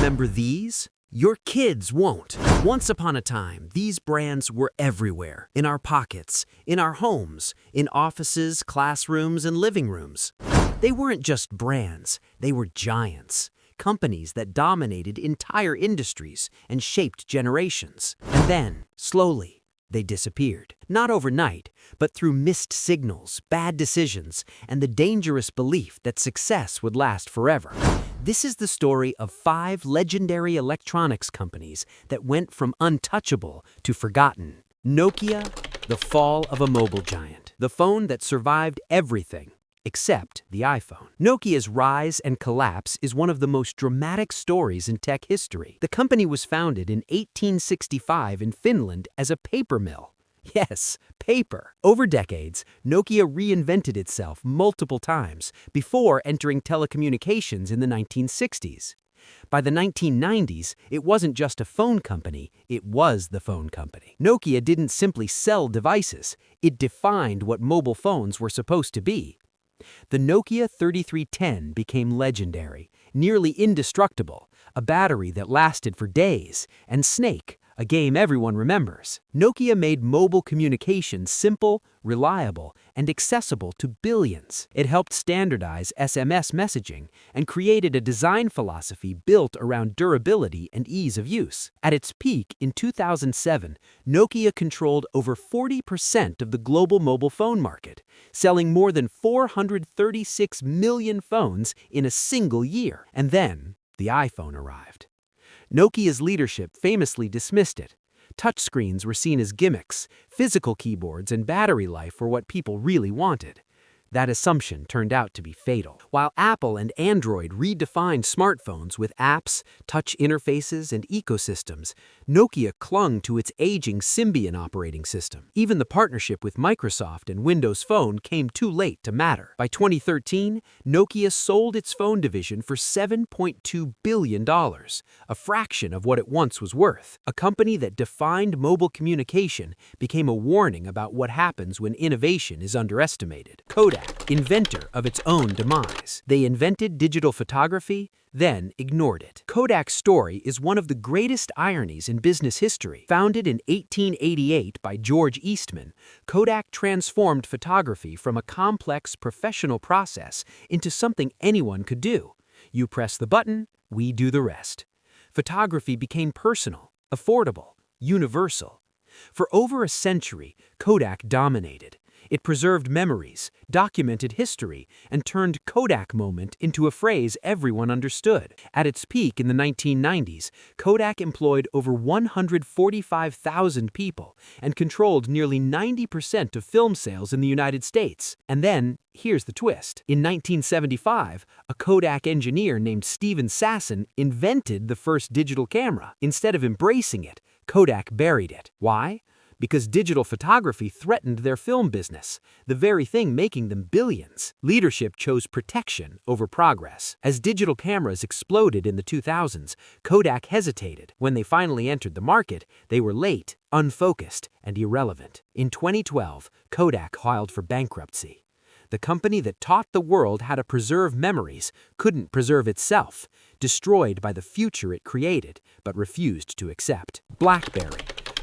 remember these? Your kids won't. Once upon a time, these brands were everywhere. In our pockets, in our homes, in offices, classrooms, and living rooms. They weren't just brands, they were giants. Companies that dominated entire industries and shaped generations. And then, slowly, they disappeared. Not overnight, but through missed signals, bad decisions, and the dangerous belief that success would last forever. This is the story of 5 legendary electronics companies that went from untouchable to forgotten. Nokia, the fall of a mobile giant. The phone that survived everything except the iPhone. Nokia's rise and collapse is one of the most dramatic stories in tech history. The company was founded in 1865 in Finland as a paper mill. Yes, paper. Over decades, Nokia reinvented itself multiple times before entering telecommunications in the 1960s. By the 1990s, it wasn't just a phone company, it was the phone company. Nokia didn't simply sell devices, it defined what mobile phones were supposed to be. The Nokia 3310 became legendary, nearly indestructible, a battery that lasted for days, and Snake, a game everyone remembers. Nokia made mobile communication simple, reliable, and accessible to billions. It helped standardize SMS messaging and created a design philosophy built around durability and ease of use. At its peak in 2007, Nokia controlled over 40% of the global mobile phone market, selling more than 436 million phones in a single year. And then, the iPhone arrived. Nokia's leadership famously dismissed it. Touchscreens were seen as gimmicks, physical keyboards and battery life were what people really wanted. That assumption turned out to be fatal. While Apple and Android redefined smartphones with apps, touch interfaces, and ecosystems, Nokia clung to its aging Symbian operating system. Even the partnership with Microsoft and Windows Phone came too late to matter. By 2013, Nokia sold its phone division for $7.2 billion, a fraction of what it once was worth. A company that defined mobile communication became a warning about what happens when innovation is underestimated. Kodak, inventor of its own demise. They invented digital photography, then ignored it. Kodak's story is one of the greatest ironies in business history. Founded in 1888 by George Eastman, Kodak transformed photography from a complex professional process into something anyone could do. You press the button, we do the rest. Photography became personal, affordable, universal. For over a century, Kodak dominated. It preserved memories, documented history, and turned Kodak moment into a phrase everyone understood. At its peak in the 1990s, Kodak employed over 145,000 people and controlled nearly 90% of film sales in the United States. And then, here's the twist. In 1975, a Kodak engineer named Steven Sasson invented the first digital camera. Instead of embracing it, Kodak buried it. Why? Because digital photography threatened their film business, the very thing making them billions. Leadership chose protection over progress. As digital cameras exploded in the 2000s, Kodak hesitated. When they finally entered the market, they were late, unfocused, and irrelevant. In 2012, Kodak filed for bankruptcy. The company that taught the world how to preserve memories couldn't preserve itself, destroyed by the future it created, but refused to accept. BlackBerry.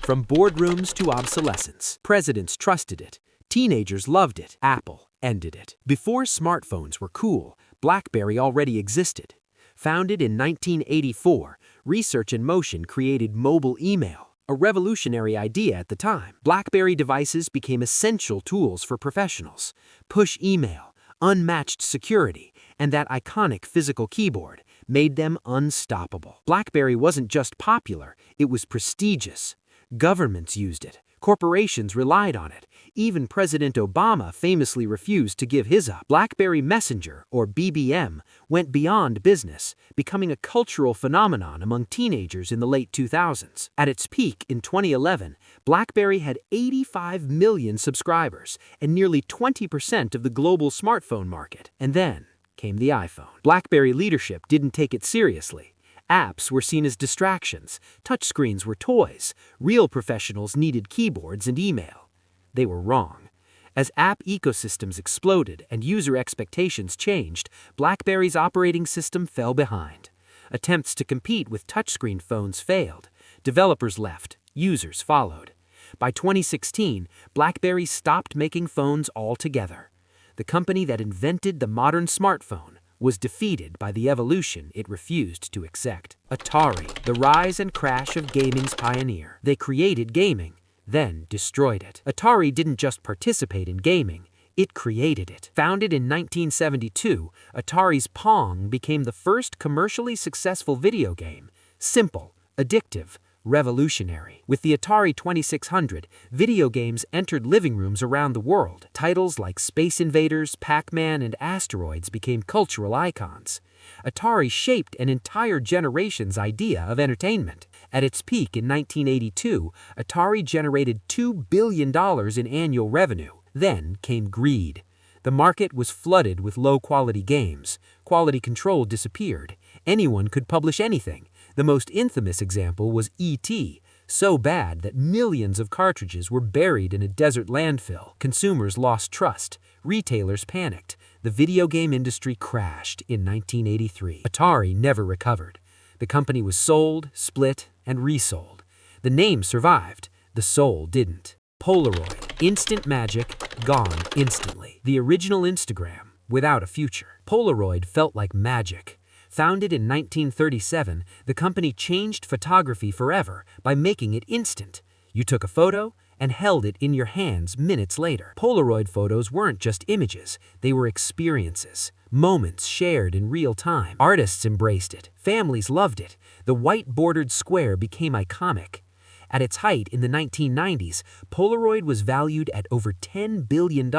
From boardrooms to obsolescence, presidents trusted it, teenagers loved it, Apple ended it. Before smartphones were cool, BlackBerry already existed. Founded in 1984, Research in Motion created mobile email, a revolutionary idea at the time. BlackBerry devices became essential tools for professionals. Push email, unmatched security, and that iconic physical keyboard made them unstoppable. BlackBerry wasn't just popular, it was prestigious. Governments used it. Corporations relied on it. Even President Obama famously refused to give his up. BlackBerry Messenger, or BBM, went beyond business, becoming a cultural phenomenon among teenagers in the late 2000s. At its peak in 2011, BlackBerry had 85 million subscribers and nearly 20% of the global smartphone market. And then came the iPhone. BlackBerry leadership didn't take it seriously. Apps were seen as distractions, touchscreens were toys, real professionals needed keyboards and email. They were wrong. As app ecosystems exploded and user expectations changed, BlackBerry's operating system fell behind. Attempts to compete with touchscreen phones failed. Developers left. Users followed. By 2016, BlackBerry stopped making phones altogether. The company that invented the modern smartphone was defeated by the evolution it refused to accept. Atari, the rise and crash of gaming's pioneer. They created gaming, then destroyed it. Atari didn't just participate in gaming, it created it. Founded in 1972, Atari's Pong became the first commercially successful video game. Simple, addictive, revolutionary. With the Atari 2600, video games entered living rooms around the world. Titles like Space Invaders, Pac-Man, and Asteroids became cultural icons. Atari shaped an entire generation's idea of entertainment. At its peak in 1982, Atari generated $2 billion in annual revenue. Then came greed. The market was flooded with low-quality games. Quality control disappeared. Anyone could publish anything. The most infamous example was E.T., so bad that millions of cartridges were buried in a desert landfill. Consumers lost trust. Retailers panicked. The video game industry crashed in 1983. Atari never recovered. The company was sold, split, and resold. The name survived. The soul didn't. Polaroid. Instant magic, gone instantly. The original Instagram, without a future. Polaroid felt like magic. Founded in 1937, the company changed photography forever by making it instant. You took a photo and held it in your hands minutes later. Polaroid photos weren't just images, they were experiences, moments shared in real time. Artists embraced it, families loved it. The white-bordered square became iconic. At its height in the 1990s, Polaroid was valued at over $10 billion.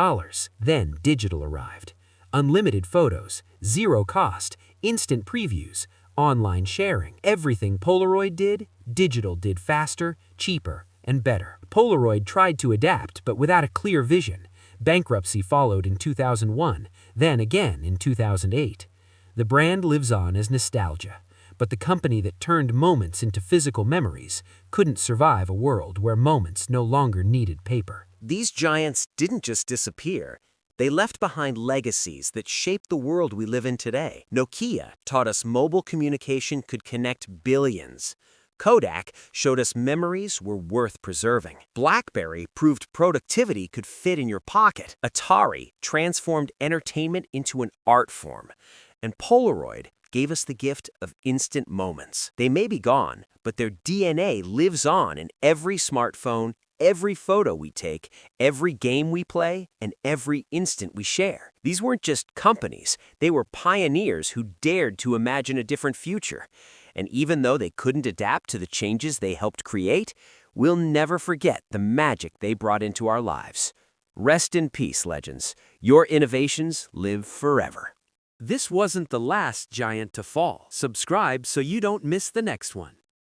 Then digital arrived. Unlimited photos, zero cost, instant previews, online sharing. Everything Polaroid did, digital did faster, cheaper, and better. Polaroid tried to adapt, but without a clear vision. Bankruptcy followed in 2001, then again in 2008. The brand lives on as nostalgia, but the company that turned moments into physical memories couldn't survive a world where moments no longer needed paper. These giants didn't just disappear. They left behind legacies that shaped the world we live in today. Nokia taught us mobile communication could connect billions. Kodak showed us memories were worth preserving. BlackBerry proved productivity could fit in your pocket. Atari transformed entertainment into an art form. And Polaroid gave us the gift of instant moments. They may be gone, but their DNA lives on in every smartphone, every photo we take, every game we play, and every instant we share. These weren't just companies, they were pioneers who dared to imagine a different future. And even though they couldn't adapt to the changes they helped create, we'll never forget the magic they brought into our lives. Rest in peace, legends. Your innovations live forever. This wasn't the last giant to fall. Subscribe so you don't miss the next one.